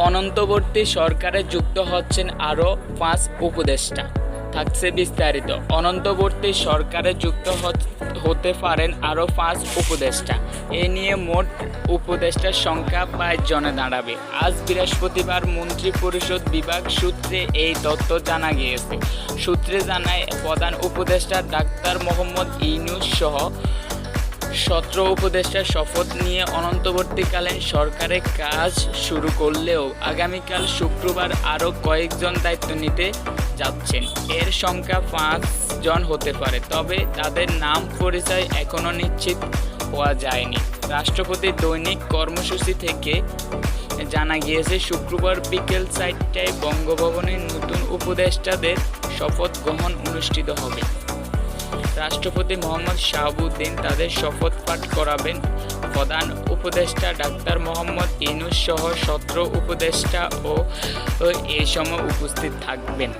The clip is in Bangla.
অনন্তবর্তী সরকারে যুক্ত হচ্ছেন আরও 5 উপদেষ্টা। থাকছে বিস্তারিত। অনন্তবর্তী সরকারে যুক্ত হতে পারেন আরও 5 উপদেষ্টা। এ নিয়ে মোট উপদেষ্টার সংখ্যা 22 জনে দাঁড়াবে। আজ বৃহস্পতিবার মন্ত্রিপরিষদ বিভাগ সূত্রে এই তথ্য জানা গিয়েছে। সূত্রে জানায়, প্রধান উপদেষ্টা ডাক্তার মোহাম্মদ ইউনূস সহ 17 উপদেষ্টা শপথ নিয়ে অন্তর্বর্তীকালীন সরকারের কাজ শুরু করলেও আগামীকাল শুক্রবার আরও কয়েকজন দায়িত্ব নিতে যাচ্ছেন। এর সংখ্যা 5 জন হতে পারে, তবে তাদের নাম পরিচয় এখনও নিশ্চিত হওয়া যায়নি। রাষ্ট্রপতির দৈনিক কর্মসূচি থেকে জানা গিয়েছে, শুক্রবার বিকেল 4টায় বঙ্গভবনে নতুন উপদেষ্টাদের শপথ গ্রহণ অনুষ্ঠিত হবে। রাষ্ট্রপতি মোহাম্মদ শাহাবুদ্দিন তাদের শপথ পাঠ করাবেন। প্রধান উপদেষ্টা ডাক্তার মোহাম্মদ ইউনূস সহ 17 উপদেষ্টা এ সময় উপস্থিত থাকবেন।